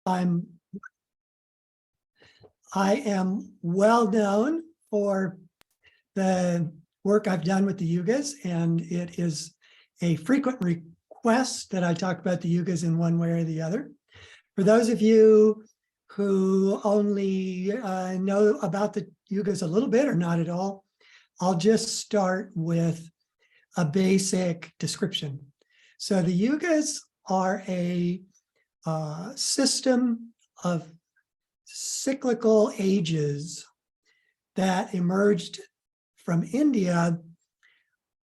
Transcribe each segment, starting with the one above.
I am well known for the work I've done with the Yugas, and it is a frequent request that I talk about the Yugas in one way or the other. For those of you who only know about the Yugas a little bit or not at all, I'll just start with a basic description. So the Yugas are a system of cyclical ages that emerged from India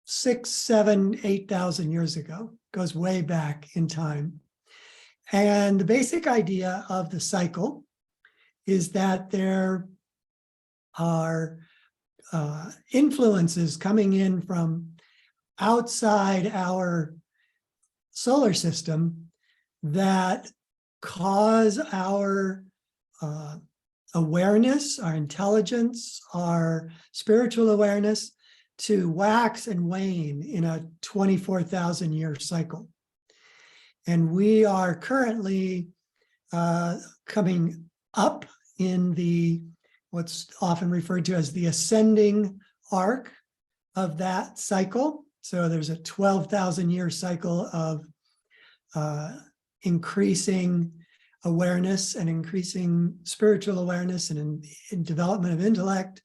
6,000, 7,000, 8,000 years ago, goes way back in time. And the basic idea of the cycle is that there are influences coming in from outside our solar system that cause our awareness, our intelligence, our spiritual awareness to wax and wane in a 24,000 year cycle. And we are currently coming up in the what's often referred to as the ascending arc of that cycle. So there's a 12,000 year cycle of increasing awareness and increasing spiritual awareness and in development of intellect.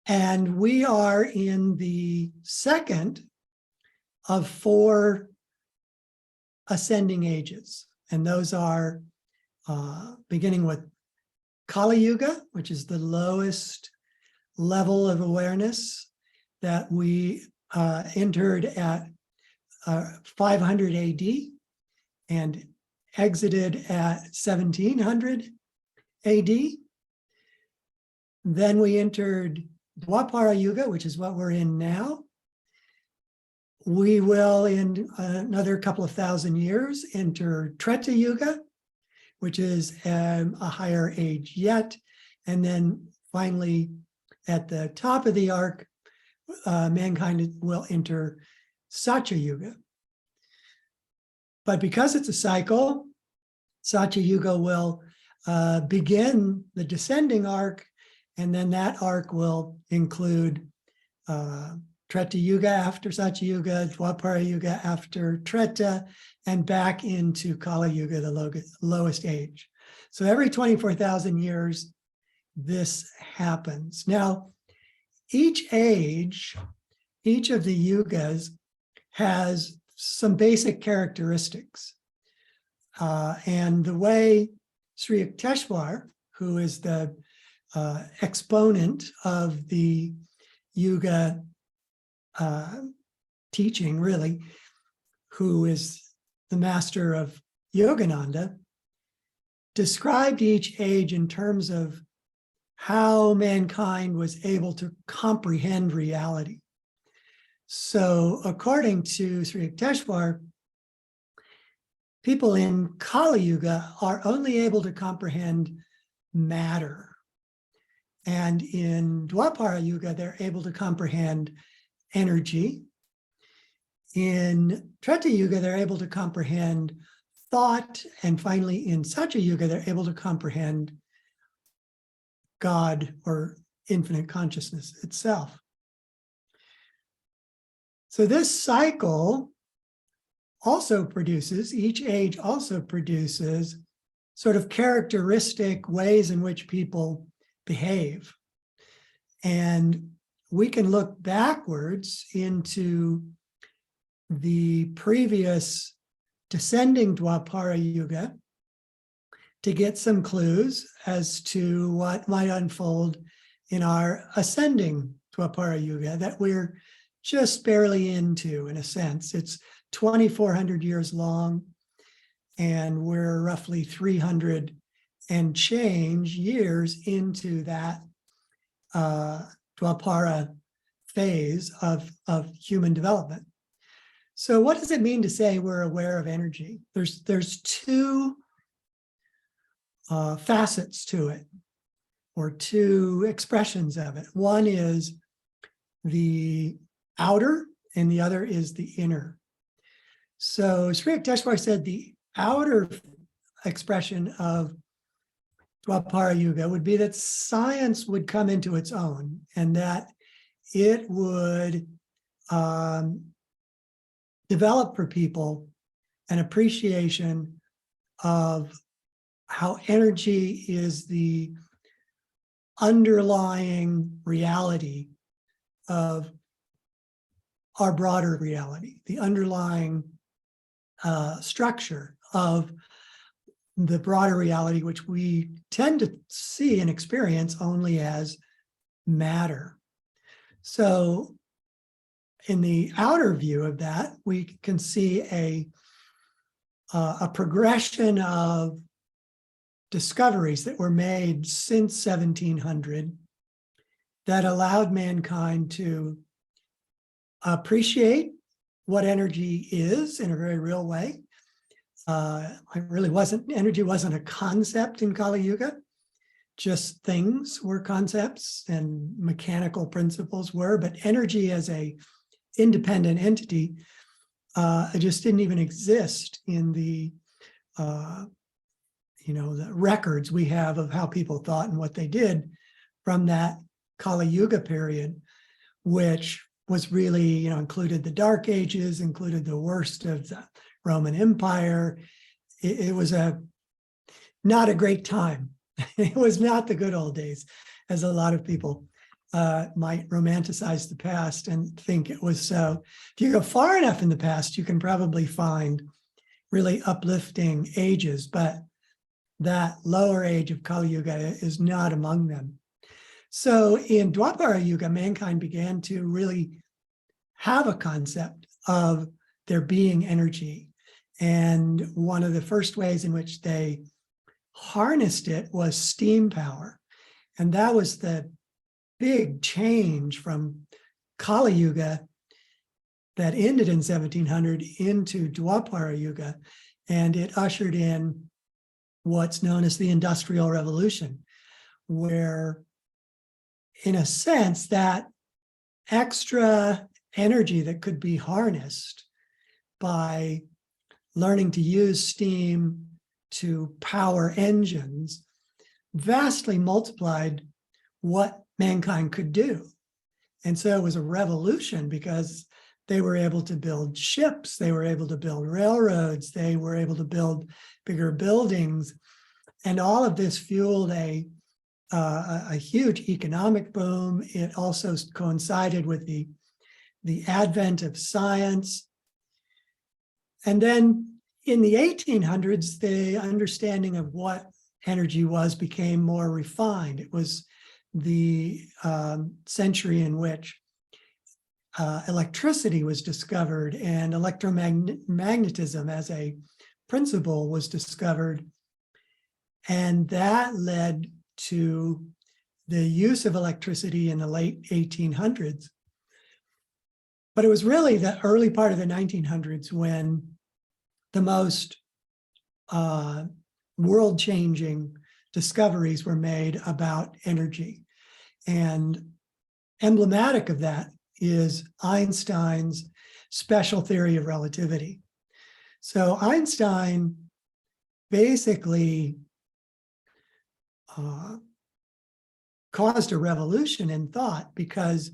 And we are in the second of 4 ascending ages. And those are beginning with Kali Yuga, which is the lowest level of awareness that we entered at 500 AD and exited at 1700 AD. Then we entered Dwapara Yuga, which is what we're in now. We will, in another couple of thousand years, enter Treta Yuga, which is a higher age yet. And then finally, at the top of the arc, mankind will enter Satya Yuga. But because it's a cycle, Satya Yuga will begin the descending arc, and then that arc will include Treta Yuga after Satya Yuga, Dwapara Yuga after Treta, and back into Kali Yuga, the lowest age. So every 24,000 years, this happens. Now, each age, each of the Yugas has some basic characteristics. And the way Sri Yukteswar, who is the exponent of the Yuga teaching, really, who is the master of Yogananda, described each age in terms of how mankind was able to comprehend reality. So according to Sri Yukteswar, people in Kali Yuga are only able to comprehend matter. And in Dwapara Yuga, they're able to comprehend energy. In Treta Yuga, they're able to comprehend thought. And finally, in Satya Yuga, they're able to comprehend God or infinite consciousness itself. So this cycle also produces, each age also produces sort of characteristic ways in which people behave. And we can look backwards into the previous descending Dwapara Yuga to get some clues as to what might unfold in our ascending Dwapara Yuga that we're just barely into, in a sense. It's 2,400 years long, and we're roughly 300 and change years into that Dwapara phase of human development. So what does it mean to say we're aware of energy? There's 2 facets to it, or 2 expressions of it. One is the outer, and the other is the inner. So Sri Yukteswar said the outer expression of Dwapara Yuga would be that science would come into its own, and that it would develop for people an appreciation of how energy is the underlying reality of our broader reality, the underlying structure of the broader reality, which we tend to see and experience only as matter. So in the outer view of that, we can see a progression of discoveries that were made since 1700 that allowed mankind to appreciate what energy is in a very real way. Energy wasn't a concept in Kali Yuga, just things were concepts and mechanical principles were, but energy as a independent entity just didn't even exist in the the records we have of how people thought and what they did from that Kali Yuga period, which was really, included the Dark Ages, included the worst of the Roman Empire. It was not a great time. It was not the good old days, as a lot of people might romanticize the past and think it was so. If you go far enough in the past, you can probably find really uplifting ages, but that lower age of Kali Yuga is not among them. So in Dwapara Yuga, mankind began to really have a concept of there being energy. And one of the first ways in which they harnessed it was steam power. And that was the big change from Kali Yuga that ended in 1700 into Dwapara Yuga. And it ushered in what's known as the Industrial Revolution, where, in a sense, that extra energy that could be harnessed by learning to use steam to power engines vastly multiplied what mankind could do. And so it was a revolution because they were able to build ships, they were able to build railroads, they were able to build bigger buildings. And all of this fueled a huge economic boom. It also coincided with the advent of science. And then in the 1800s, the understanding of what energy was became more refined. It was the century in which electricity was discovered and electromagnetism as a principle was discovered. And that led to the use of electricity in the late 1800s. But it was really the early part of the 1900s when the most world-changing discoveries were made about energy. And emblematic of that is Einstein's special theory of relativity. So Einstein basically caused a revolution in thought because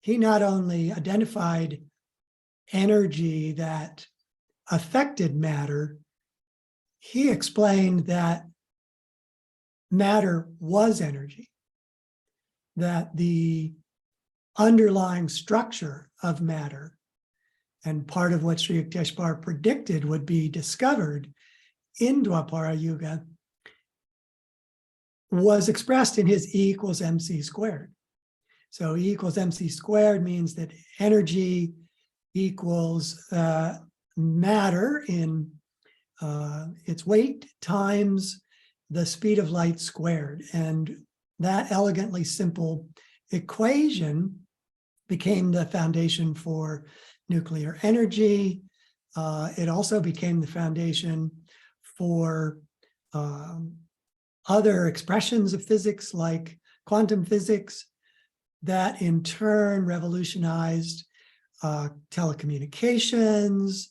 he not only identified energy that affected matter, he explained that matter was energy, that the underlying structure of matter, and part of what Sri Yukteswar predicted would be discovered in Dwapara Yuga, was expressed in his E equals mc squared. So E equals mc squared means that energy equals matter in its weight times the speed of light squared. And that elegantly simple equation became the foundation for nuclear energy. It also became the foundation for other expressions of physics like quantum physics that in turn revolutionized telecommunications.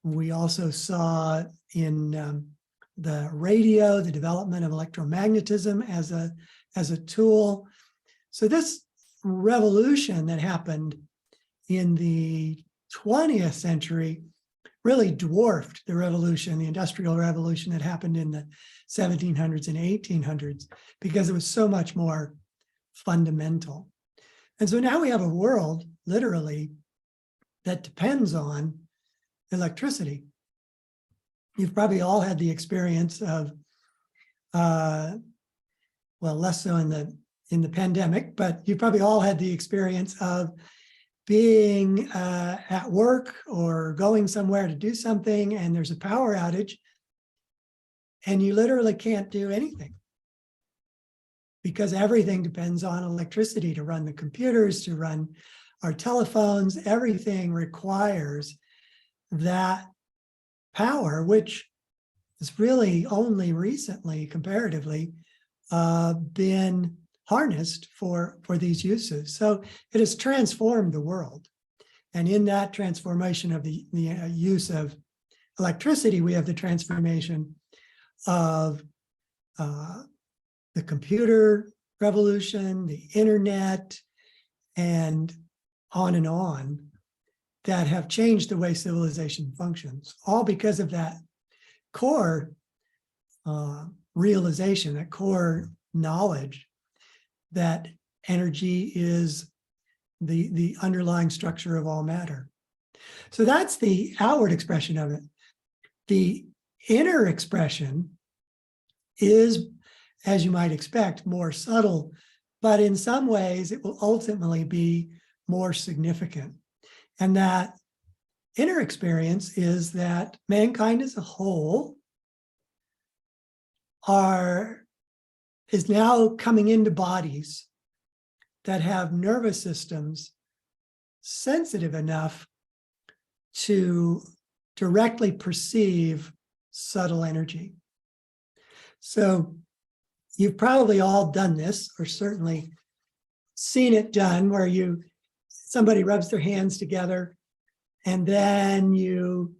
We also saw in the radio, the development of electromagnetism as a tool. So this revolution that happened in the 20th century really dwarfed the revolution, the Industrial Revolution that happened in the 1700s and 1800s, because it was so much more fundamental. And so now we have a world, literally, that depends on electricity. You've probably all had the experience of, well, less so in the pandemic, but you've probably all had the experience of being at work or going somewhere to do something, and there's a power outage, and you literally can't do anything because everything depends on electricity to run the computers, to run our telephones. Everything requires that power, which has really only recently, comparatively, been harnessed for these uses. So it has transformed the world. And in that transformation of the use of electricity, we have the transformation of the computer revolution, the internet, and on, that have changed the way civilization functions, all because of that core realization, that core knowledge that energy is the underlying structure of all matter. So that's the outward expression of it. The inner expression is, as you might expect, more subtle, but in some ways it will ultimately be more significant. And that inner experience is that mankind as a whole is now coming into bodies that have nervous systems sensitive enough to directly perceive subtle energy. So you've probably all done this, or certainly seen it done, where somebody rubs their hands together and then you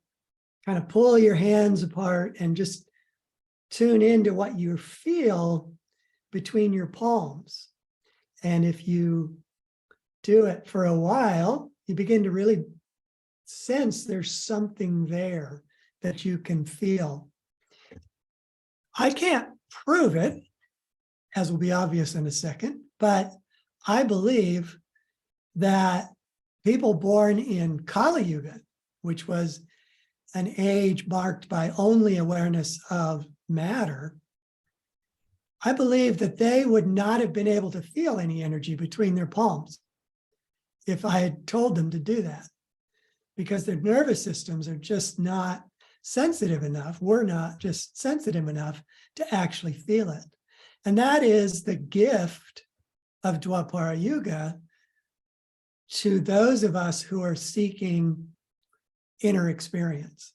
kind of pull your hands apart and just tune into what you feel between your palms. And if you do it for a while, you begin to really sense there's something there that you can feel. I can't prove it, as will be obvious in a second, but I believe that people born in Kali Yuga, which was an age marked by only awareness of matter, I believe that they would not have been able to feel any energy between their palms if I had told them to do that, because their nervous systems are just not sensitive enough. We're not just sensitive enough to actually feel it. And that is the gift of Dwapara Yuga to those of us who are seeking inner experience,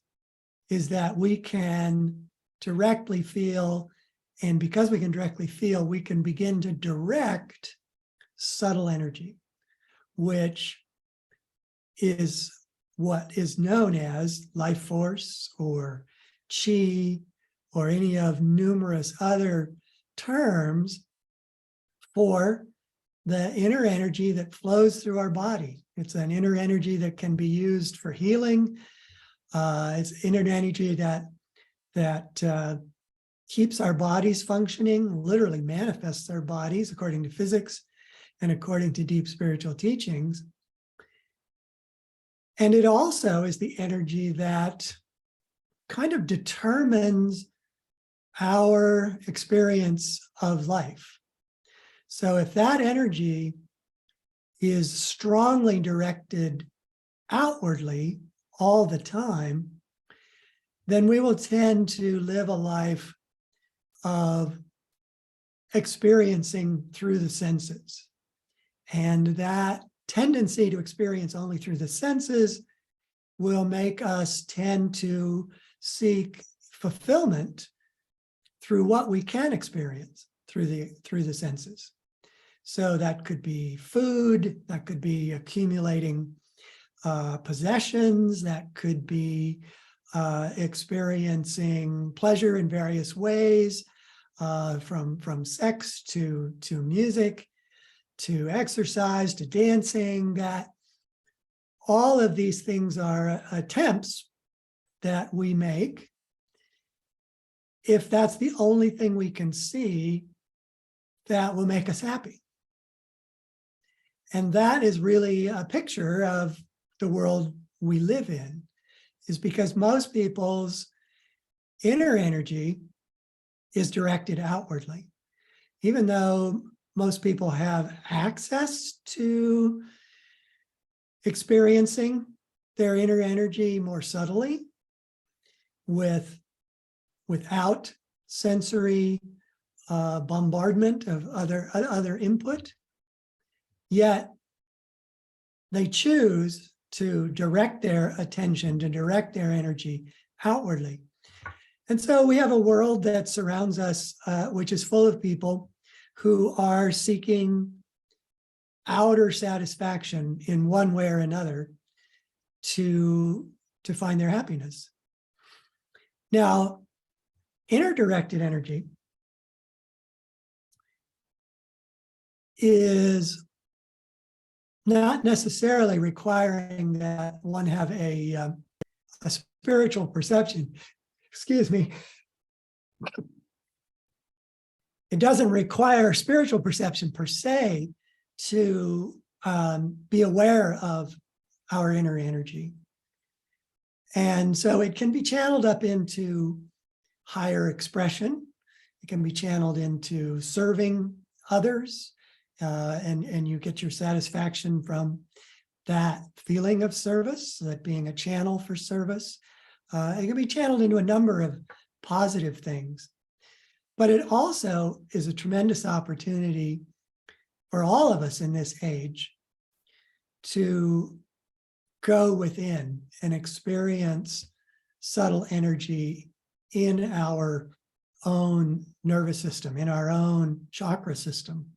is that we can directly feel, and because we can directly feel, we can begin to direct subtle energy, which is what is known as life force or chi, or any of numerous other terms for the inner energy that flows through our body. It's an inner energy that can be used for healing. It's inner energy that keeps our bodies functioning, literally manifests our bodies according to physics and according to deep spiritual teachings. And it also is the energy that kind of determines our experience of life. So if that energy is strongly directed outwardly all the time, then we will tend to live a life of experiencing through the senses. And that tendency to experience only through the senses will make us tend to seek fulfillment through what we can experience through the senses. So that could be food, that could be accumulating possessions, that could be experiencing pleasure in various ways, from sex to music, to exercise, to dancing, that all of these things are attempts that we make. If that's the only thing we can see, that will make us happy. And that is really a picture of the world we live in, is because most people's inner energy is directed outwardly. Even though most people have access to experiencing their inner energy more subtly without sensory bombardment of other input, yet they choose to direct their attention, to direct their energy outwardly. And so we have a world that surrounds us, which is full of people who are seeking outer satisfaction in one way or another to find their happiness. Now, inner directed energy is not necessarily requiring that one have a spiritual perception. Excuse me. It doesn't require spiritual perception per se to be aware of our inner energy. And so it can be channeled up into higher expression. It can be channeled into serving others, and you get your satisfaction from that feeling of service, that being a channel for service. It can be channeled into a number of positive things. But it also is a tremendous opportunity for all of us in this age to go within and experience subtle energy in our own nervous system, in our own chakra system.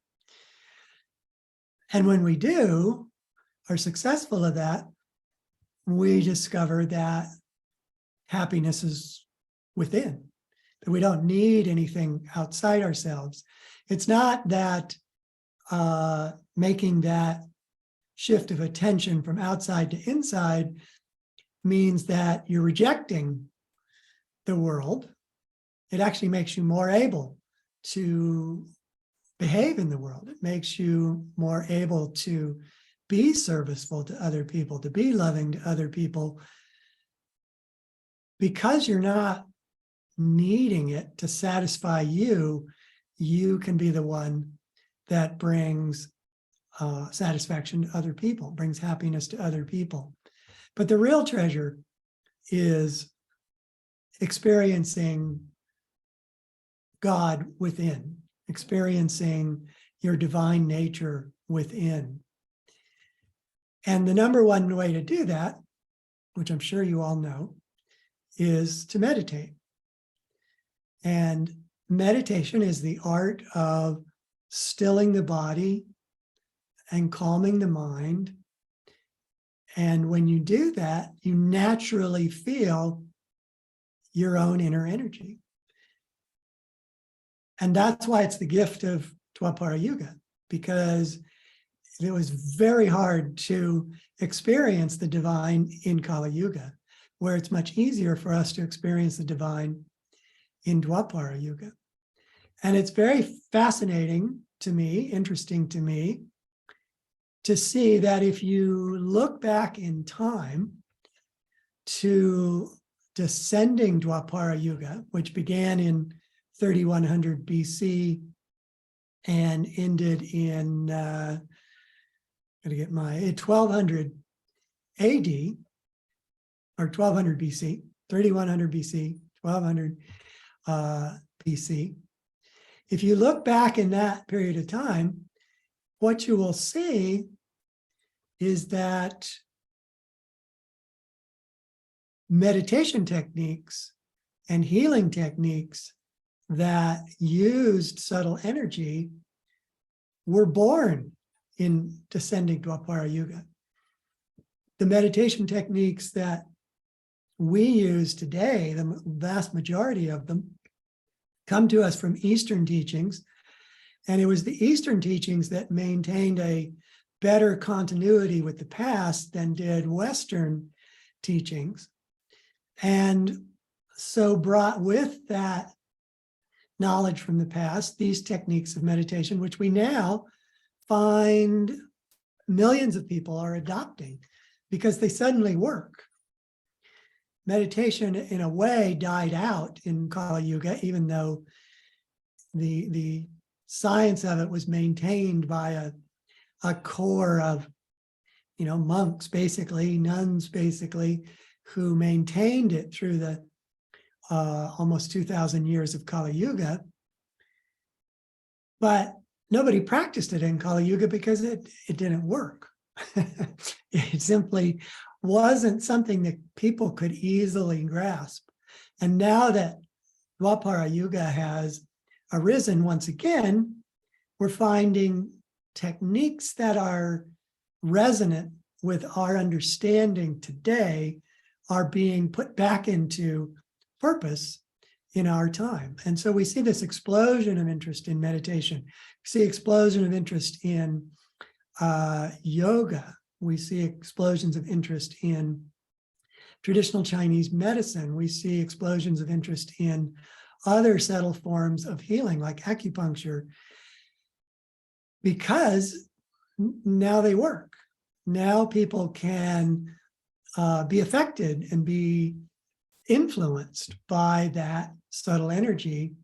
And when we do, are successful at that, we discover that happiness is within, that we don't need anything outside ourselves. It's not that making that shift of attention from outside to inside means that you're rejecting the world. It actually makes you more able to behave in the world. It makes you more able to be serviceful to other people, to be loving to other people, because you're not needing it to satisfy you. You can be the one that brings satisfaction to other people, brings happiness to other people. But the real treasure is experiencing God within, experiencing your divine nature within. And the number one way to do that, which I'm sure you all know, is to meditate. And meditation is the art of stilling the body and calming the mind. And when you do that, you naturally feel your own inner energy. And that's why it's the gift of Dwapara Yuga, because it was very hard to experience the divine in Kali Yuga, where it's much easier for us to experience the divine in Dwapara Yuga. And it's very fascinating to me, interesting to me, to see that if you look back in time to descending Dwapara Yuga, which began in 3100 BC and ended in 1200 AD, or 1200 BC, 3100 BC, 1200 BC. If you look back in that period of time, what you will see is that meditation techniques and healing techniques that used subtle energy were born in descending Dwapara Yuga. The meditation techniques that we use today, the vast majority of them come to us from Eastern teachings. And it was the Eastern teachings that maintained a better continuity with the past than did Western teachings. And so brought with that knowledge from the past, these techniques of meditation, which we now find millions of people are adopting because they suddenly work. Meditation, in a way, died out in Kali Yuga, even though the science of it was maintained by a core of, monks, basically, nuns, basically, who maintained it through the almost 2,000 years of Kali Yuga. But nobody practiced it in Kali Yuga because it didn't work. It simply wasn't something that people could easily grasp. And now that Dwapara Yuga has arisen once again, we're finding techniques that are resonant with our understanding today are being put back into purpose in our time. And so we see this explosion of interest in meditation. We see explosion of interest in yoga. We see explosions of interest in traditional Chinese medicine. We see explosions of interest in other subtle forms of healing like acupuncture, because now they work. Now people can be affected and be influenced by that subtle energy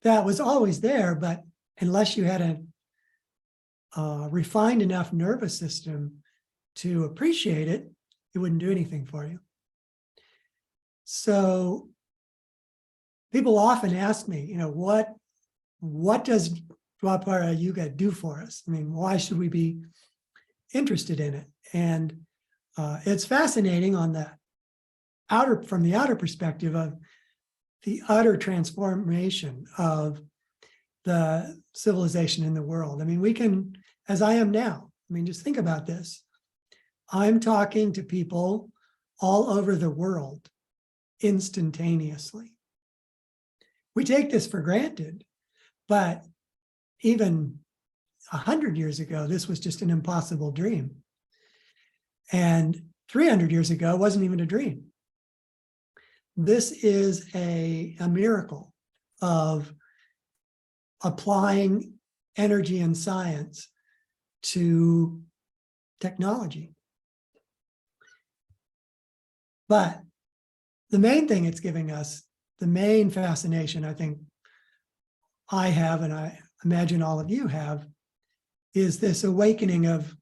that was always there, but unless you had a refined enough nervous system to appreciate it, it wouldn't do anything for you. So people often ask me, what does Dwapara Yuga do for us? I mean, why should we be interested in it? And it's fascinating on the from the outer perspective of the utter transformation of the civilization in the world. I mean, we can, as I am now, just think about this. I'm talking to people all over the world instantaneously. We take this for granted, but even 100 years ago, this was just an impossible dream. And 300 years ago, it wasn't even a dream. This is a miracle of applying energy and science to technology. But the main thing it's giving us, the main fascination I think I have, and I imagine all of you have, is this awakening of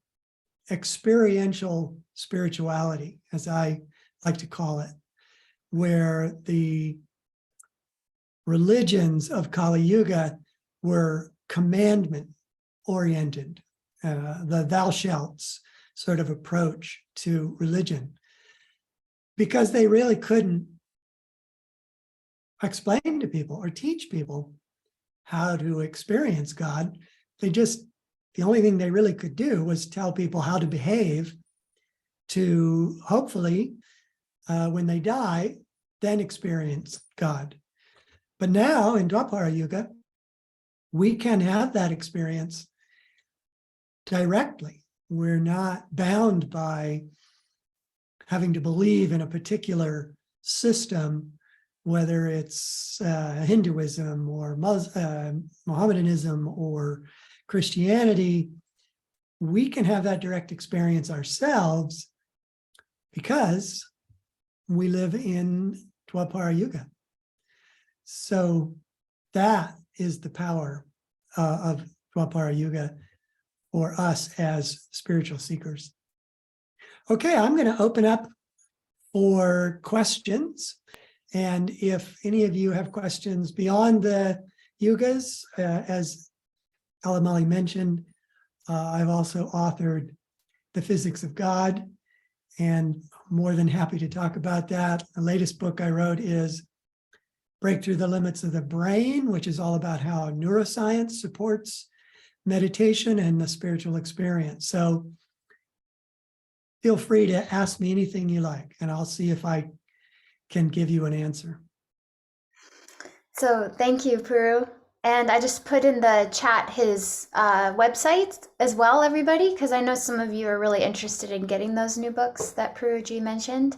experiential spirituality, as I like to call it, where the religions of Kali Yuga were commandment oriented, the thou shalts sort of approach to religion, because they really couldn't explain to people or teach people how to experience God. The only thing they really could do was tell people how to behave to hopefully, when they die, then experience God. But now in Dwapara Yuga, we can have that experience directly. We're not bound by having to believe in a particular system, whether it's Hinduism or Mohammedanism or Christianity. We can have that direct experience ourselves because we live in Dwapara Yuga. So that is the power of Dwapara Yuga for us as spiritual seekers. Okay, I'm going to open up for questions. And if any of you have questions beyond the yugas, as Alamali mentioned, I've also authored The Physics of God, and more than happy to talk about that. The latest book I wrote is Break Through the Limits of the Brain, which is all about how neuroscience supports meditation and the spiritual experience. So feel free to ask me anything you like, and I'll see if I can give you an answer. So thank you, Puru. And I just put in the chat his website as well, everybody, because I know some of you are really interested in getting those new books that Puruji mentioned.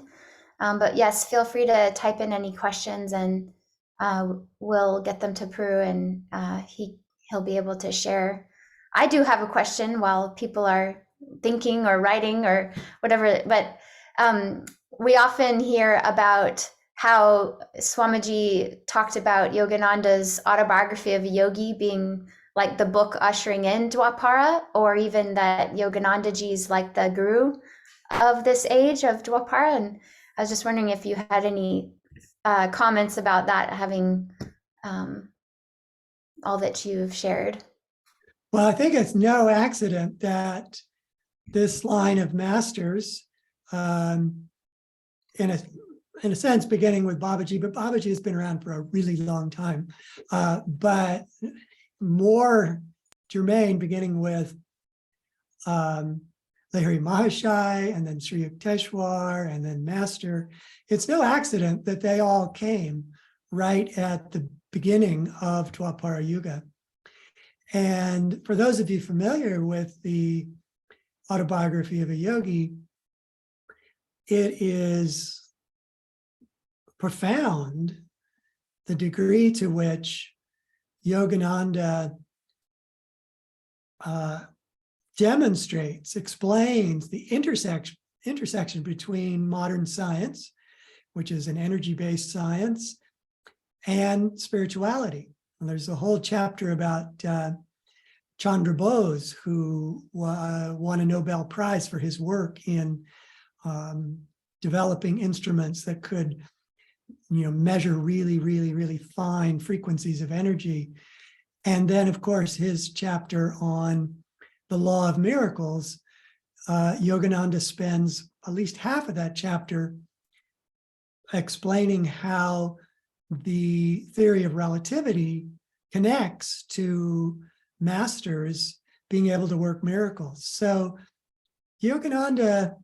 But yes, feel free to type in any questions and we'll get them to Puru and he'll be able to share. I do have a question while people are thinking or writing or whatever, but we often hear about how Swamiji talked about Yogananda's Autobiography of a Yogi being like the book ushering in Dwapara, or even that Yoganandaji's like the guru of this age of Dwapara. And I was just wondering if you had any comments about that, having all that you've shared. Well, I think it's no accident that this line of masters, in a sense, beginning with Babaji, but Babaji has been around for a really long time, but more germane, beginning with Lahiri Mahashai, and then Sri Yukteswar, and then Master. It's no accident that they all came right at the beginning of Dwapara Yuga. And for those of you familiar with the Autobiography of a Yogi, it is profound the degree to which Yogananda demonstrates, explains the intersection between modern science, which is an energy-based science, and spirituality. And there's a whole chapter about Chandra Bose, who won a Nobel Prize for his work in developing instruments that could, measure really, really, really fine frequencies of energy. And then, of course, his chapter on the law of miracles, Yogananda spends at least half of that chapter explaining how the theory of relativity connects to masters being able to work miracles. So Yogananda,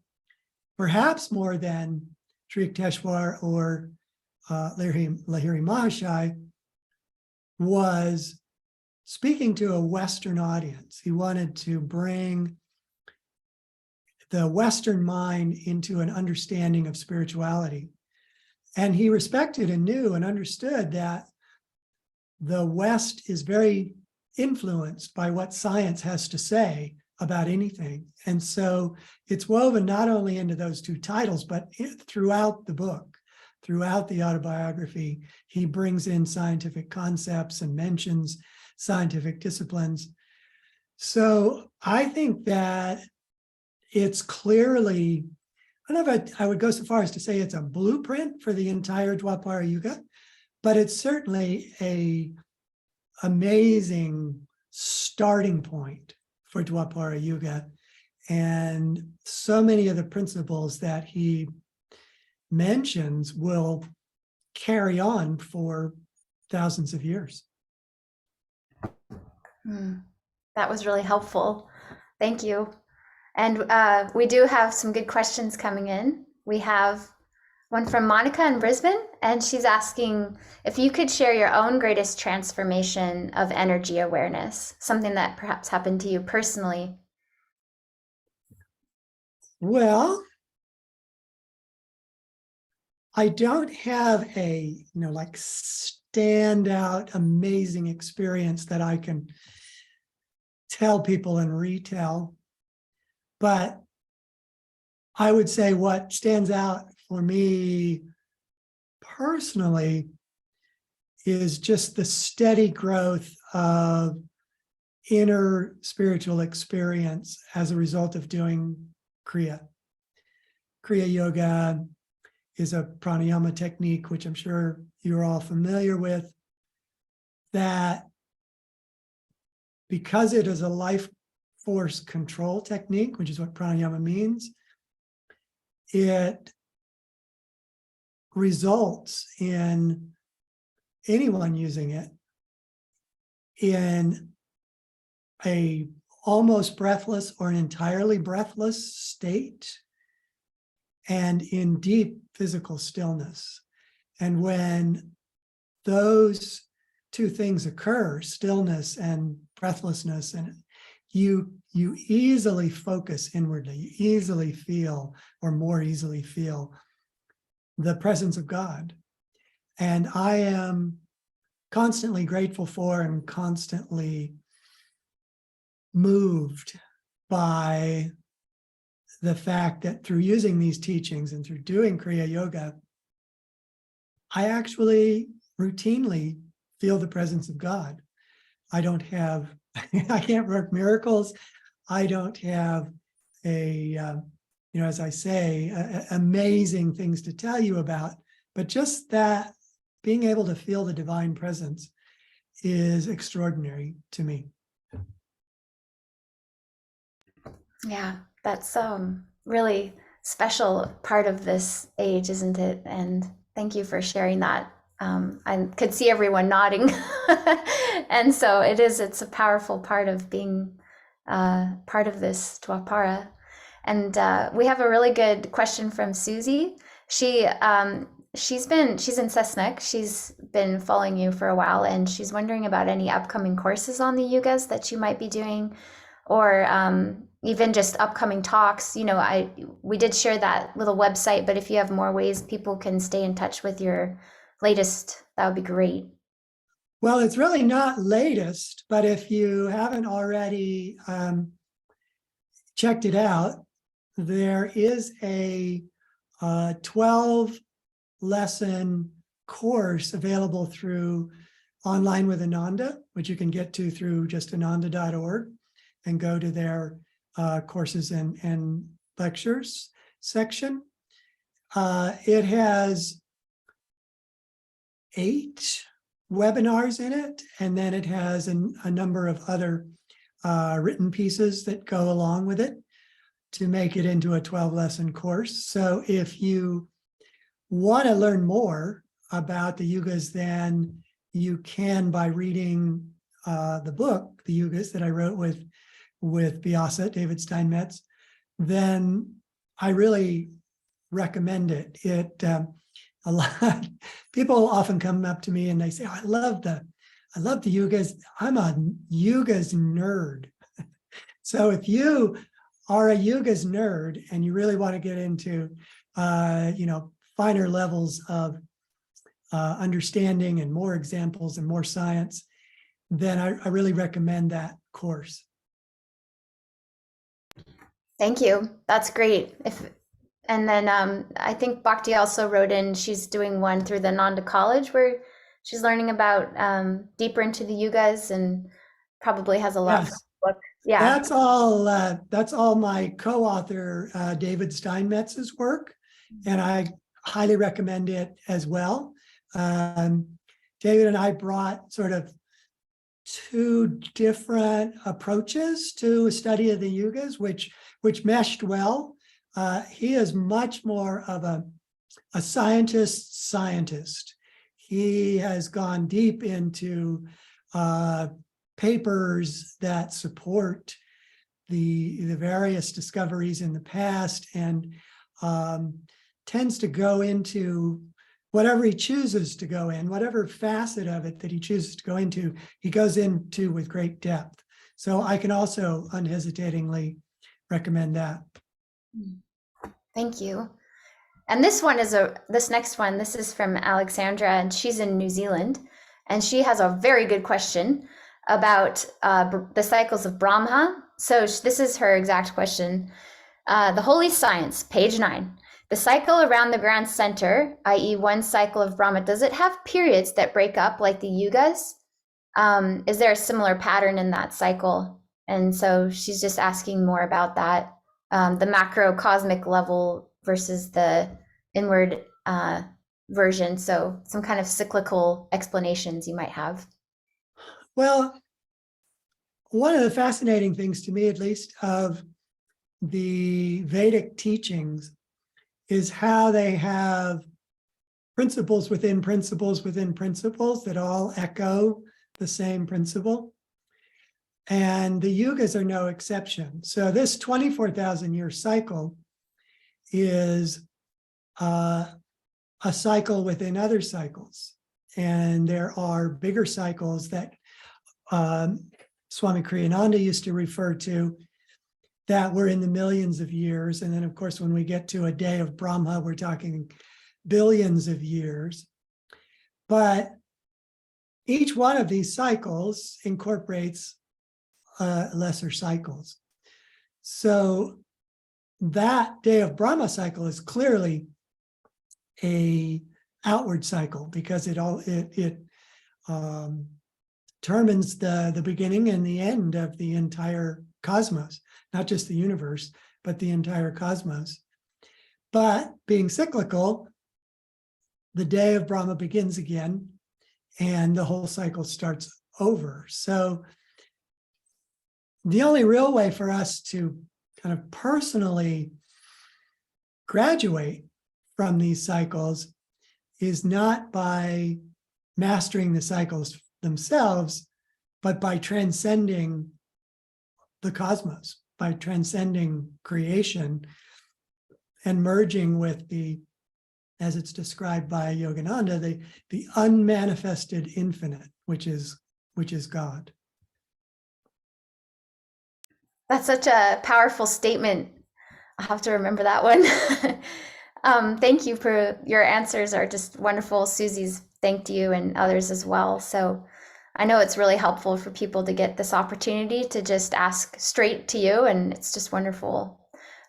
perhaps more than Sri Yukteswar or Lahiri Mahashai, was speaking to a Western audience. He wanted to bring the Western mind into an understanding of spirituality. And he respected and knew and understood that the West is very influenced by what science has to say about anything. And so it's woven not only into those two titles, but throughout the book, throughout the autobiography, he brings in scientific concepts and mentions scientific disciplines. So I think that it's clearly, I don't know if I would go so far as to say it's a blueprint for the entire Dwapara Yuga, but it's certainly an amazing starting point for Dwapara Yuga. And so many of the principles that he mentions will carry on for thousands of years. That was really helpful. Thank you. And we do have some good questions coming in. We have one from Monica in Brisbane, and she's asking if you could share your own greatest transformation of energy awareness, something that perhaps happened to you personally. Well, I don't have a, like standout amazing experience that I can tell people and retell. But I would say what stands out for me personally is just the steady growth of inner spiritual experience as a result of doing Kriya. Kriya yoga is a pranayama technique, which I'm sure you're all familiar with, that because it is a life force control technique, which is what pranayama means, it results in anyone using it in a almost breathless or an entirely breathless state and in deep physical stillness. And when those two things occur, stillness and breathlessness, and you easily focus inwardly, you easily feel, or more easily feel, the presence of God. And I am constantly grateful for and constantly moved by the fact that through using these teachings and through doing Kriya Yoga, I actually routinely feel the presence of God. I don't have, I can't work miracles. I don't have as I say, amazing things to tell you about, but just that being able to feel the divine presence is extraordinary to me. Yeah, that's really special part of this age, isn't it? And thank you for sharing that. I could see everyone nodding. And so it's a powerful part of being part of this Dwapara. And we have a really good question from Susie. She's in Cessnock. She's been following you for a while, and she's wondering about any upcoming courses on the Yugas that you might be doing, or even just upcoming talks. We did share that little website, but if you have more ways people can stay in touch with your latest, that would be great. Well, it's really not latest, but if you haven't already checked it out, there is a 12-lesson course available through Online with Ananda, which you can get to through just ananda.org and go to their courses and lectures section. It has 8 webinars in it, and then it has a number of other written pieces that go along with it to make it into a 12-lesson course. So if you want to learn more about the Yugas, then you can by reading the book, The Yugas, that I wrote with Vyasa, David Steinmetz. Then I really recommend it. A lot people often come up to me and they say, oh, I love the Yugas. I'm a Yugas nerd. So if you are a Yugas nerd and you really want to get into finer levels of understanding and more examples and more science, then I really recommend that course. Thank you. That's great. And then I think Bhakti also wrote in, she's doing one through the Ananda College where she's learning about deeper into the Yugas, and probably has a lot. Yes. From the book. Yeah. That's all my co-author David Steinmetz's work, and I highly recommend it as well. David and I brought sort of 2 different approaches to a study of the Yugas, which meshed well. He is much more of a scientist. He has gone deep into papers that support the various discoveries in the past, and tends to go into whatever he chooses to go in, whatever facet of it that he chooses to go into, he goes into with great depth. So I can also unhesitatingly recommend that. Thank you. And this next one, this is from Alexandra, and she's in New Zealand, and she has a very good question about the cycles of Brahma. So this is her exact question. The Holy Science, page 9. The cycle around the grand center, i.e. one cycle of Brahma, does it have periods that break up like the Yugas? Is there a similar pattern in that cycle? And so she's just asking more about that, the macrocosmic level versus the inward version. So some kind of cyclical explanations you might have. Well, one of the fascinating things to me, at least, of the Vedic teachings is how they have principles within principles within principles that all echo the same principle. And the Yugas are no exception. So this 24,000 year cycle is a cycle within other cycles. And there are bigger cycles that Swami Kriyananda used to refer to that were in the millions of years. And then, of course, when we get to a day of Brahma, we're talking billions of years. But each one of these cycles incorporates lesser cycles. So that day of Brahma cycle is clearly a outward cycle because it determines the beginning and the end of the entire cosmos, not just the universe, but the entire cosmos. But being cyclical, the day of Brahma begins again and the whole cycle starts over. So the only real way for us to kind of personally graduate from these cycles is not by mastering the cycles themselves, but by transcending the cosmos, by transcending creation and merging with the, as it's described by Yogananda, the unmanifested infinite, which is God. That's such a powerful statement. I'll have to remember that one. Thank you for your answers are just wonderful. Susie's thanked you and others as well. So I know it's really helpful for people to get this opportunity to just ask straight to you, and it's just wonderful.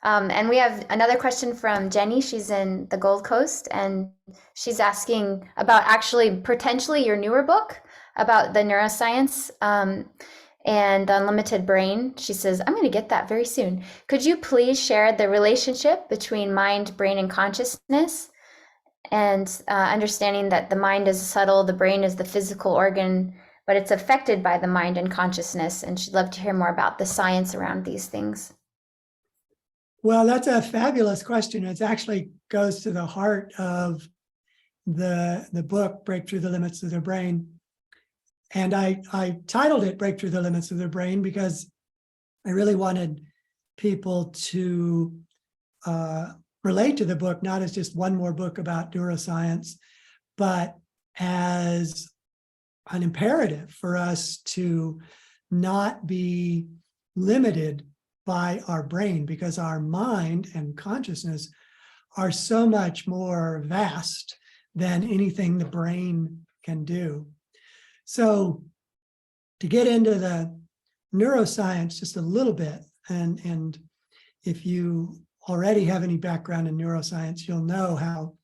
And we have another question from Jenny. She's in the Gold Coast, and she's asking about actually potentially your newer book about the neuroscience and the unlimited brain. She says, I'm going to get that very soon. Could you please share the relationship between mind, brain, and consciousness, and understanding that the mind is subtle, the brain is the physical organ, but it's affected by the mind and consciousness. And she'd love to hear more about the science around these things. Well, that's a fabulous question. It actually goes to the heart of the book, Break Through the Limits of the Brain. And I titled it Break Through the Limits of the Brain because I really wanted people to relate to the book, not as just one more book about neuroscience, but as an imperative for us to not be limited by our brain, because our mind and consciousness are so much more vast than anything the brain can do. So to get into the neuroscience just a little bit, and if you already have any background in neuroscience, you'll know how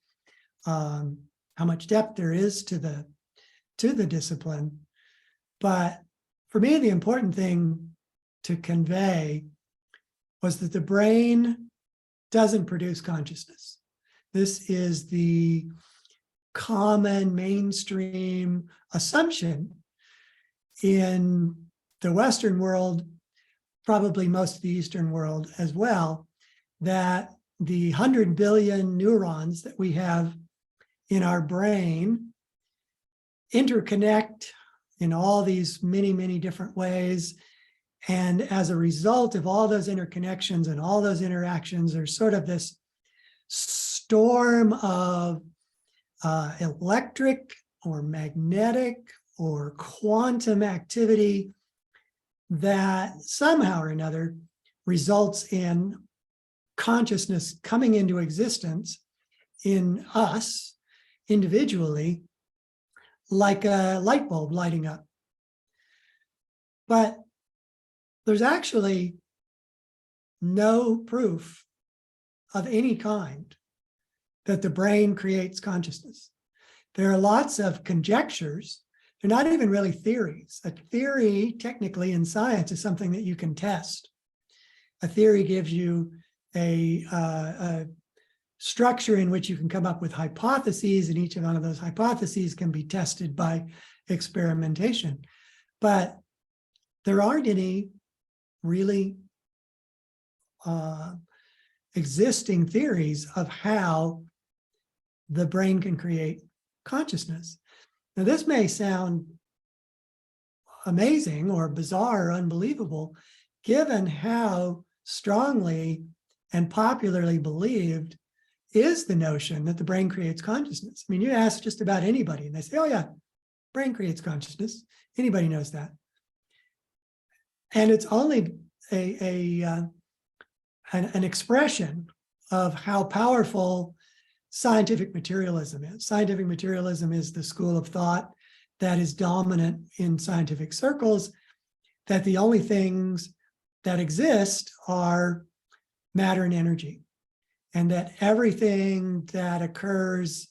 much depth there is to the discipline. But for me, the important thing to convey was that the brain doesn't produce consciousness. This is the common mainstream assumption in the Western world, probably most of the Eastern world as well, that the 100 billion neurons that we have in our brain interconnect in all these many, many different ways. And as a result of all those interconnections and all those interactions, there's sort of this storm of electric or magnetic or quantum activity that somehow or another results in consciousness coming into existence in us individually, like a light bulb lighting up. But there's actually no proof of any kind that the brain creates consciousness. There are lots of conjectures. They're not even really theories. A theory, technically in science, is something that you can test. A theory gives you a structure in which you can come up with hypotheses, and each one of those hypotheses can be tested by experimentation. But there aren't any really existing theories of how the brain can create consciousness. Now, this may sound amazing or bizarre or unbelievable, given how strongly and popularly believed is the notion that the brain creates consciousness. I mean, you ask just about anybody and they say, oh yeah, brain creates consciousness. Anybody knows that. And it's only an expression of how powerful scientific materialism is. Scientific materialism is the school of thought that is dominant in scientific circles, that the only things that exist are matter and energy, and that everything that occurs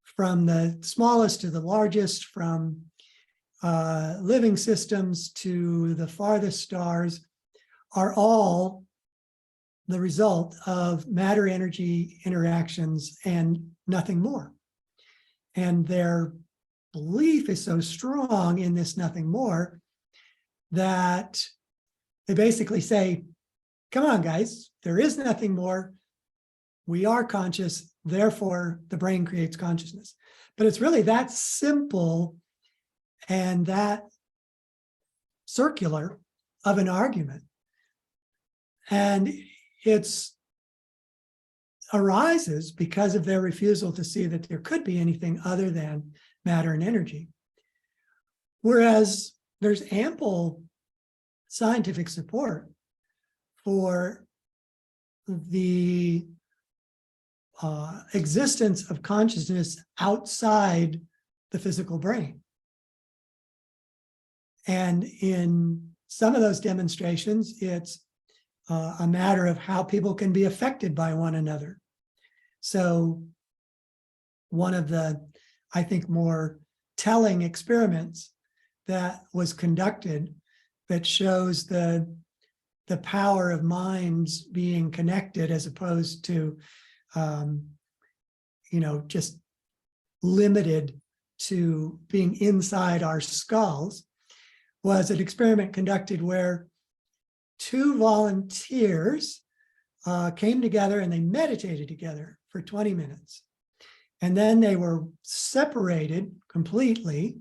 from the smallest to the largest, from living systems to the farthest stars, are all the result of matter-energy interactions and nothing more. And their belief is so strong in this nothing more that they basically say, come on, guys, there is nothing more. We are conscious, therefore the brain creates consciousness. But it's really that simple and that circular of an argument. And it's arises because of their refusal to see that there could be anything other than matter and energy. Whereas there's ample scientific support for the existence of consciousness outside the physical brain. And in some of those demonstrations, it's a matter of how people can be affected by one another. So one of the, I think, more telling experiments that was conducted that shows the power of minds being connected as opposed to, just limited to being inside our skulls, was an experiment conducted where two volunteers came together and they meditated together for 20 minutes. And then they were separated completely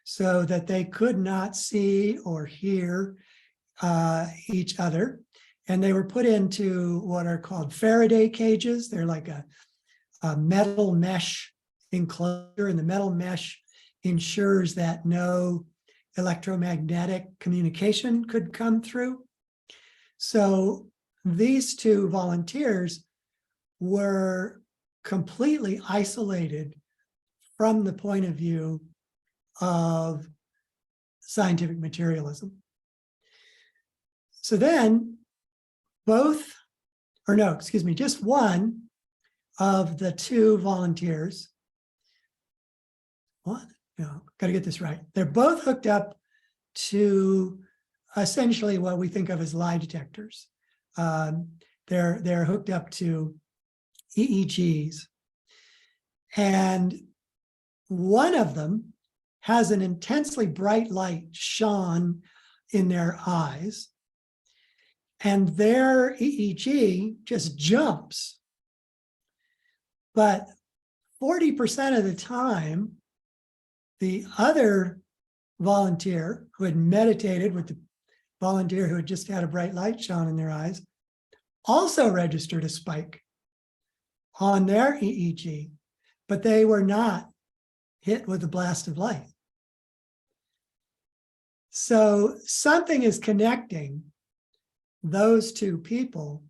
so that they could not see or hear each other. And they were put into what are called Faraday cages. They're like a metal mesh enclosure, and the metal mesh ensures that no electromagnetic communication could come through. So these two volunteers were completely isolated from the point of view of scientific materialism. So then just one of the two volunteers, got to get this right. They're both hooked up to essentially what we think of as lie detectors. They're hooked up to EEGs. And one of them has an intensely bright light shone in their eyes, and their EEG just jumps. But 40% of the time, the other volunteer who had meditated with the volunteer who had just had a bright light shone in their eyes also registered a spike on their EEG, but they were not hit with a blast of light. So something is connecting those two people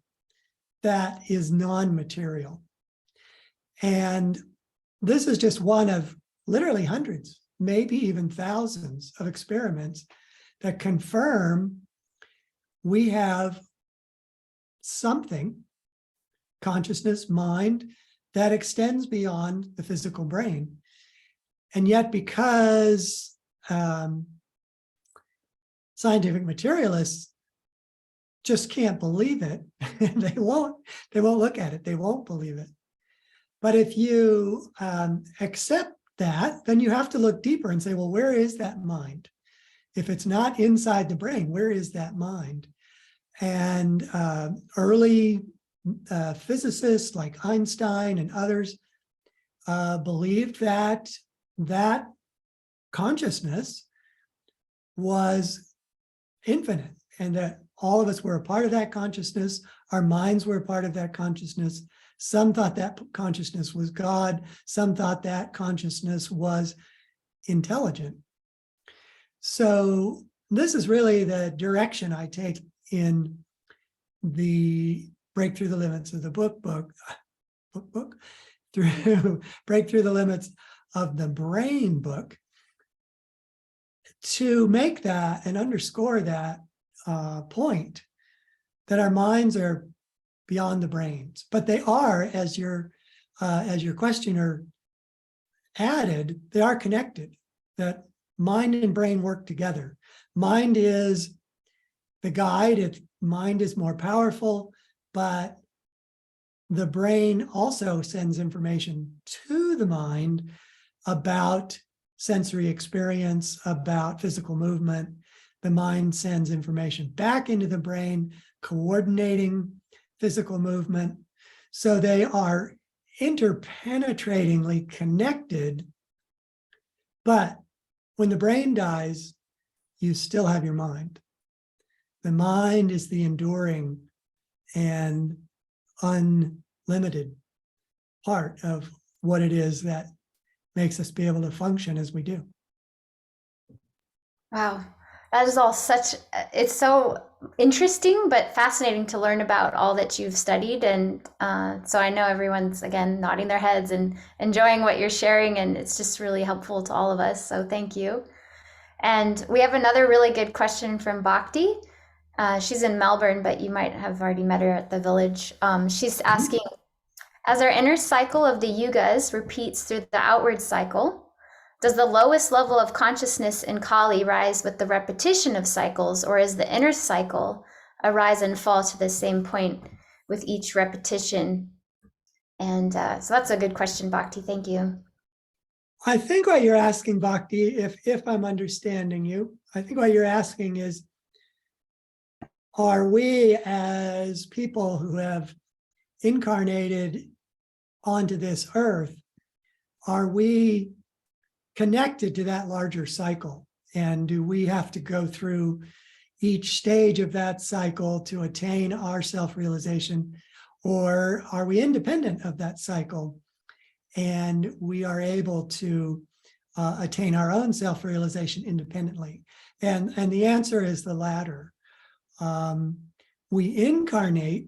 that is non-material. And this is just one of literally hundreds, maybe even thousands of experiments that confirm we have something, consciousness, mind, that extends beyond the physical brain. And yet, because scientific materialists just can't believe it, they won't look at it, they won't believe it. But if you accept that, then you have to look deeper and say, well, where is that mind? If it's not inside the brain, where is that mind? And early physicists like Einstein and others believed that that consciousness was infinite, and that all of us were a part of that consciousness. Our minds were a part of that consciousness. Some thought that consciousness was God. Some thought that consciousness was intelligent. So this is really the direction I take in the Break Through the Limits of the book through Break Through the Limits of the Brain book, to make that and underscore that point that our minds are beyond the brains, but they are, as your questioner added, they are connected, that mind and brain work together. Mind is the guide, mind is more powerful, but the brain also sends information to the mind about sensory experience, about physical movement. The mind sends information back into the brain, coordinating physical movement. So they are interpenetratingly connected. But when the brain dies, you still have your mind. The mind is the enduring and unlimited part of what it is that makes us be able to function as we do. Wow. That is all it's so interesting, but fascinating to learn about all that you've studied. And so I know everyone's, again, nodding their heads and enjoying what you're sharing. And it's just really helpful to all of us. So thank you. And we have another really good question from Bhakti. She's in Melbourne, but you might have already met her at the village. She's asking, as our inner cycle of the yugas repeats through the outward cycle, does the lowest level of consciousness in Kali rise with the repetition of cycles, or is the inner cycle arise and fall to the same point with each repetition? And so that's a good question, Bhakti. Thank you. I think what you're asking, Bhakti, if I'm understanding you, I think what you're asking is, are we as people who have incarnated onto this earth, are we connected to that larger cycle? And do we have to go through each stage of that cycle to attain our self-realization? Or are we independent of that cycle and we are able to attain our own self-realization independently? And the answer is the latter. We incarnate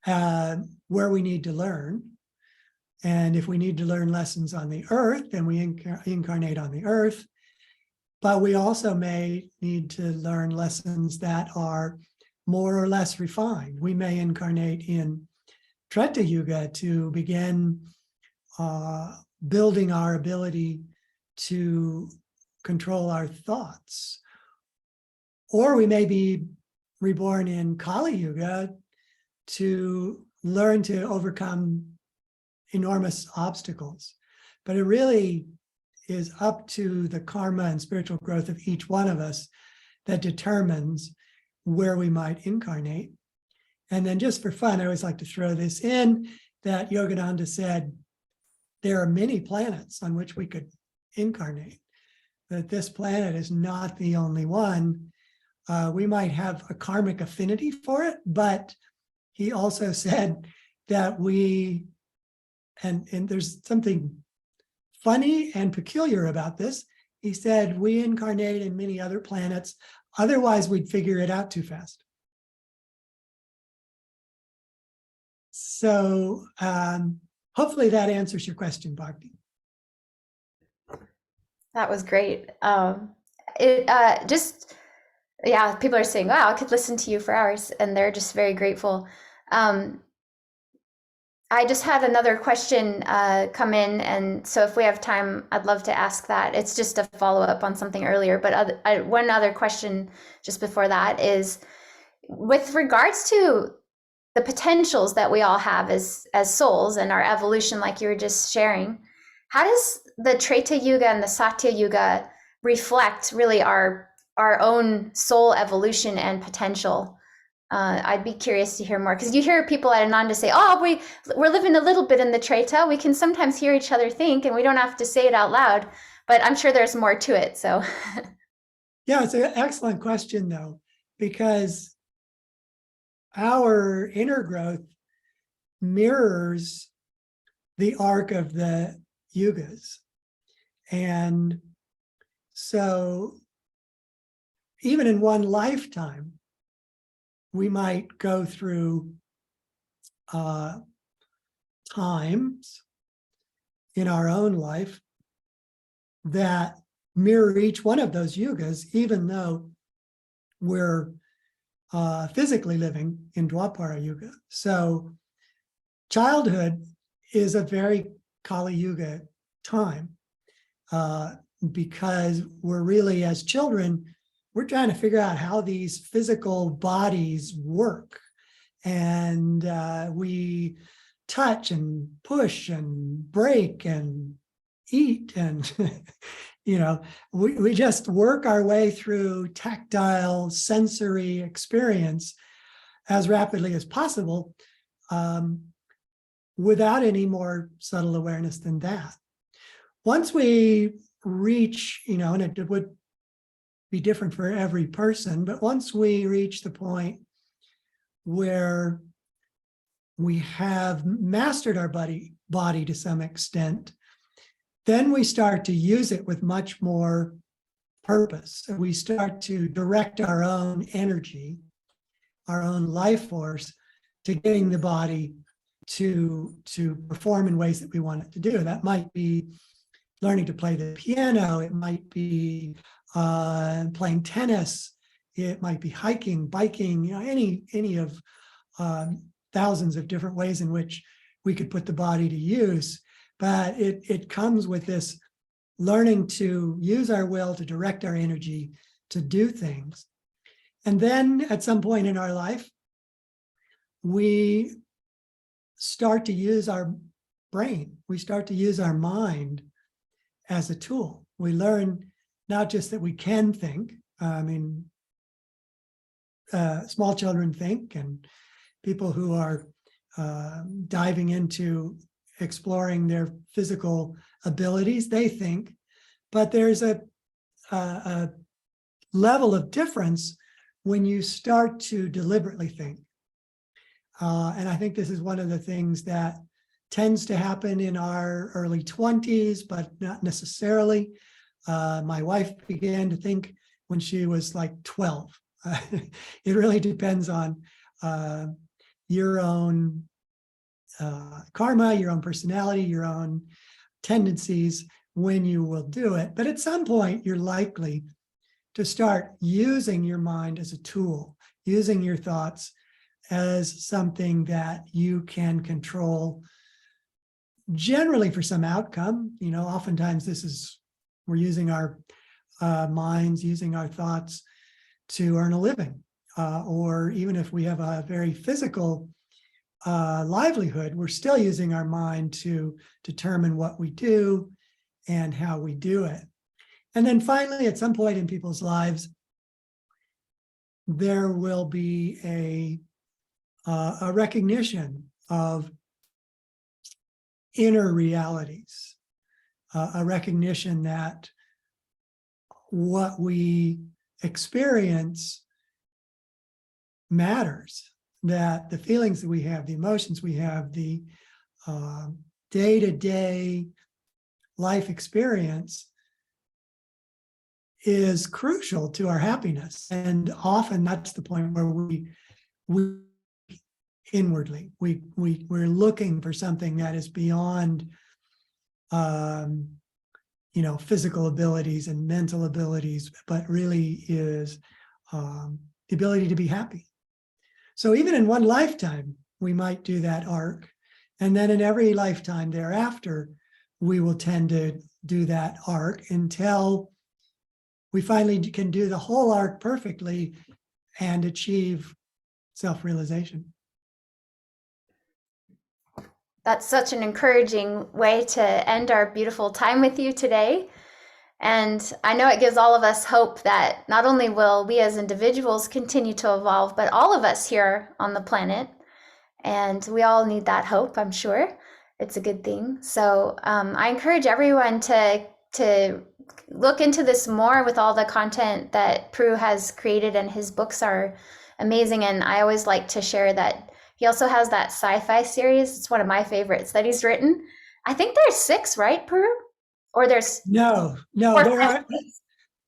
where we need to learn. And if we need to learn lessons on the earth, then we incarnate on the earth. But we also may need to learn lessons that are more or less refined. We may incarnate in Treta Yuga to begin building our ability to control our thoughts. Or we may be reborn in Kali Yuga to learn to overcome enormous obstacles. But it really is up to the karma and spiritual growth of each one of us that determines where we might incarnate. And then just for fun, I always like to throw this in, that Yogananda said, there are many planets on which we could incarnate, that this planet is not the only one. We might have a karmic affinity for it, but he also said that and there's something funny and peculiar about this. He said, we incarnate in many other planets, otherwise we'd figure it out too fast. So hopefully that answers your question, Bhakti. That was great. People are saying, wow, I could listen to you for hours, and they're just very grateful. I just had another question come in, and so if we have time, I'd love to ask that. It's just a follow-up on something earlier, but one other question just before that is, with regards to the potentials that we all have as souls and our evolution, like you were just sharing, how does the Treta Yuga and the Satya Yuga reflect really our own soul evolution and potential? I'd be curious to hear more, because you hear people at Ananda say, oh, we're living a little bit in the Treta. We can sometimes hear each other think, and we don't have to say it out loud, but I'm sure there's more to it. So yeah, it's an excellent question, though, because our inner growth mirrors the arc of the Yugas. And so even in one lifetime, we might go through times in our own life that mirror each one of those yugas, even though we're physically living in Dwapara Yuga. So childhood is a very Kali Yuga time because we're really, as children, we're trying to figure out how these physical bodies work. And we touch and push and break and eat and, we just work our way through tactile sensory experience as rapidly as possible without any more subtle awareness than that. Once we reach, and it would be different for every person, but once we reach the point where we have mastered our body to some extent, then we start to use it with much more purpose. So we start to direct our own energy, our own life force, to getting the body to perform in ways that we want it to do. That might be learning to play the piano. It might be playing tennis. It might be hiking, biking, any of thousands of different ways in which we could put the body to use. But it comes with this learning to use our will to direct our energy to do things. And then at some point in our life, we start to use our brain. We start to use our mind as a tool. We learn not just that we can think. Small children think, and people who are diving into exploring their physical abilities, they think, but there's a level of difference when you start to deliberately think. And I think this is one of the things that tends to happen in our early 20s, but not necessarily. My wife began to think when she was like 12. It really depends on your own karma, your own personality, your own tendencies when you will do it. But at some point, you're likely to start using your mind as a tool, using your thoughts as something that you can control, generally for some outcome. Oftentimes we're using our minds, using our thoughts to earn a living. Or even if we have a very physical livelihood, we're still using our mind to determine what we do and how we do it. And then finally, at some point in people's lives, there will be a recognition of inner realities, a recognition that what we experience matters, that the feelings that we have, the emotions we have, the day-to-day life experience is crucial to our happiness. And often that's the point where we inwardly, we're looking for something that is beyond physical abilities and mental abilities, but really is the ability to be happy. So even in one lifetime, we might do that arc. And then in every lifetime thereafter, we will tend to do that arc until we finally can do the whole arc perfectly and achieve self-realization. That's such an encouraging way to end our beautiful time with you today. And I know it gives all of us hope that not only will we as individuals continue to evolve, but all of us here on the planet. And we all need that hope, I'm sure. It's a good thing. So I encourage everyone to look into this more with all the content that Puru has created, and his books are amazing. And I always like to share that He also has that sci-fi series. It's one of my favorites that he's written. I think there's 6, right, Puru? Or there's No, four,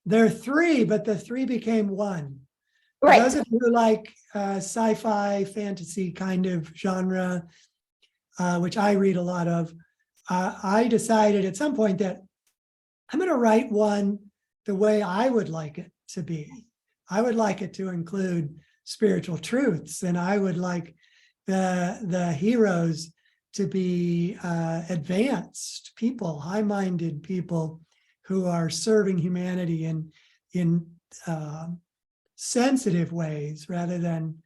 there are 3, but the 3 became 1. For right. those of you who like sci-fi, fantasy kind of genre, which I read a lot of, I decided at some point that I'm going to write one the way I would like it to be. I would like it to include spiritual truths, and I would like the heroes to be advanced people, high-minded people who are serving humanity in sensitive ways, rather than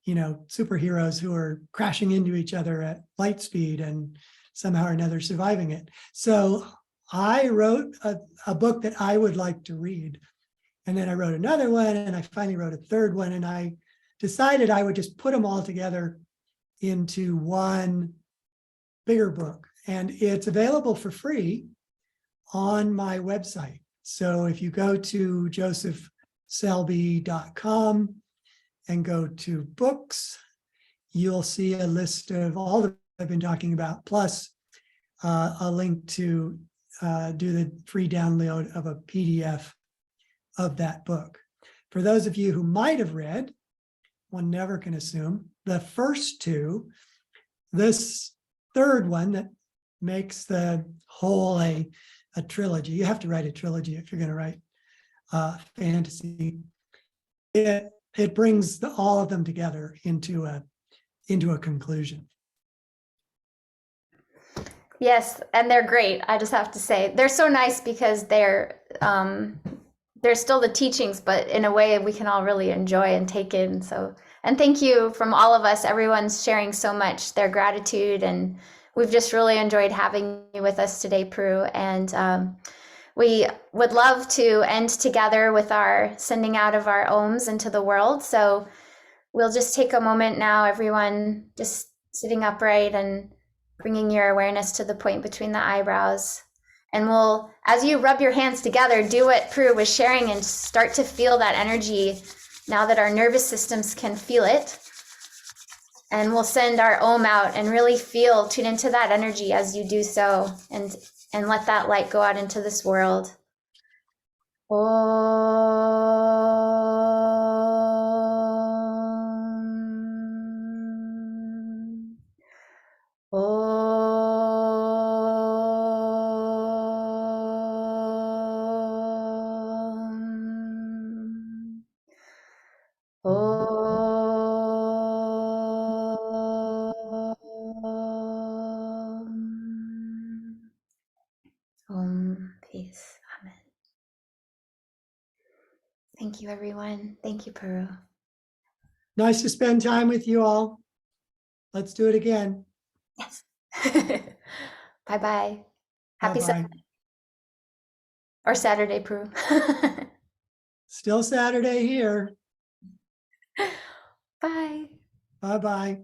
superheroes who are crashing into each other at light speed and somehow or another surviving it. So I wrote a book that I would like to read. And then I wrote another one, and I finally wrote a third one, and I decided I would just put them all together into one bigger book. And it's available for free on my website. So if you go to josephselby.com and go to books, you'll see a list of all that I've been talking about, plus a link to do the free download of a PDF of that book. For those of you who might have read, one never can assume, the first 2, this third one that makes the whole a trilogy. You have to write a trilogy if you're going to write fantasy. It brings all of them together into a conclusion. Yes, and they're great. I just have to say they're so nice because they're still the teachings, but in a way we can all really enjoy and take in. So, and thank you from all of us. Everyone's sharing so much their gratitude, and we've just really enjoyed having you with us today, Puru. And we would love to end together with our sending out of our ohms into the world. So we'll just take a moment now, everyone, just sitting upright and bringing your awareness to the point between the eyebrows. And we'll, as you rub your hands together, do what Puru was sharing and start to feel that energy now that our nervous systems can feel it. And we'll send our Om out and really tune into that energy as you do so, and let that light go out into this world. Peace. Amen. Thank you, everyone. Thank you, Puru. Nice to spend time with you all. Let's do it again. Yes. Bye-bye. Happy Bye-bye. Sunday. Or Saturday, Puru. Still Saturday here. Bye. Bye-bye.